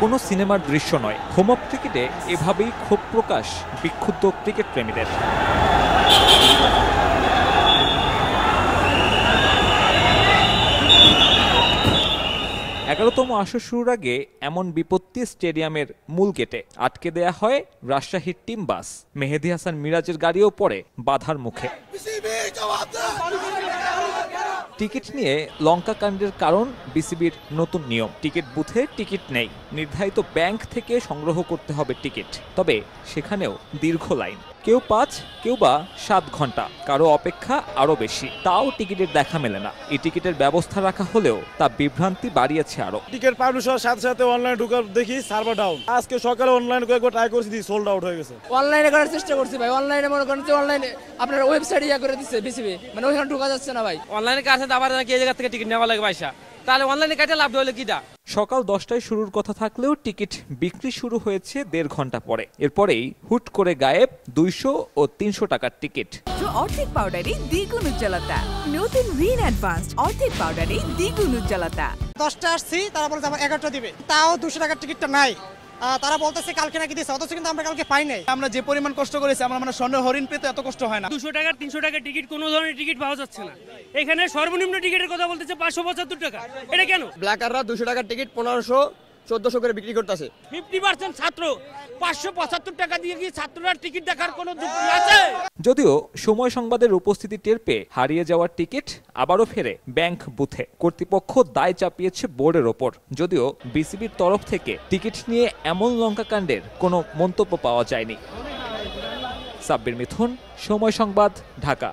কোনো সিনেমার দৃশ্য নয়, হোম অফ ক্রিকেটে এভাবেই ক্ষোভ প্রকাশ বিক্ষুব্ধ ক্রিকেট প্রেমীদের। 11তম আসর শুরুর আগে এমন বিপত্তি স্টেডিয়ামের মূল গেটে আটকে দেয়া হয় রাজশাহীর টিম বাস। মেহেদী হাসান মিরাজের গাড়িও পড়ে বাধার মুখে। টিকিট নিয়ে লঙ্কা কাণ্ডের কারণ বিসিবির নতুন নিয়ম। টিকিট বুথে টিকিট নেই, নির্ধারিত ব্যাংক থেকে সংগ্রহ করতে হবে টিকিট। তবে সেখানেও দীর্ঘ লাইন, কেউ 5 কেউ বা 7 ঘন্টা, কারো অপেক্ষা আরো বেশি। তাও টিকিটের দেখা মেলে না। এই টিকিটের ব্যবস্থা রাখা হলেও তা বিভ্রান্তি বাড়িয়েছে আরো। টিকিট পাবলিশ হওয়ার সাথে সাথে অনলাইনে ঢুকার দেখি সার্ভার ডাউন। আজকে সকালে অনলাইন করে একবার ট্রাই করেছি, সোল্ড আউট হয়ে গেছে। অনলাইনে করার চেষ্টা করছি ভাই, অনলাইনে মনে করেন যে অনলাইনে আপনার ওয়েবসাইট করে দিচ্ছে বিসিবি, মানে ওইখানে ঢোকা যাচ্ছে না ভাই। অনলাইনে কাছে আবার কি এই জায়গা থেকে টিকিট নেওয়া লাগে পয়সা, তাহলে অনলাইনে কাটে লাভ হলো কিটা। সকাল 10টায় শুরুর কথা থাকলেও টিকিট বিক্রি শুরু হয়েছে 1.5 ঘন্টা পরে। এরপরেই হুট করে গায়েব 200 ও 300 টাকার টিকিট। অর্ধেক পাউডারে দ্বিগুণ উজ্জ্বলতা, নতুন রিন অ্যাডভান্সড অর্ধেক পাউডারে দ্বিগুণ উজ্জ্বলতা। 10টা আসছি, তারা বলছে 11টা দিবে, তাও 200 টাকার টিকিটটা নাই। তারা বলতেছে কালকে নাকি দিছে, অথচ কিন্তু আমরা কালকে পাই নাই। আমরা যে পরিমাণ কষ্ট করেছি, আমরা মানে স্বর্ণের হরিণ পেতে এত কষ্ট হয় না। 200 টাকা 300 টাকার টিকিট কোনো ধরনের টিকিট পাওয়া যাচ্ছে না। এখানে সর্বনিম্ন টিকিটের কথা বলতেছে 575 টাকা। এটা কেন? ব্ল্যাকাররা 200 টাকার টিকিট 1500 1400 করে বিক্রি করতেছে। 50% ছাত্র 575 টাকা দিয়ে কি ছাত্ররা টিকিট দেখার কোনো যুক্তি আছে? যদিও সময় সংবাদের উপস্থিতি টের পেয়ে হারিয়ে যাওয়ার টিকিট আবারও ফেরে ব্যাংক বুথে। কর্তৃপক্ষ দায় চাপিয়েছে বোর্ডের ওপর। যদিও বিসিবির তরফ থেকে টিকিট নিয়ে এমন লঙ্কাকাণ্ডের কোনো মন্তব্য পাওয়া যায়নি। সাব্বির মিথুন, সময় সংবাদ, ঢাকা।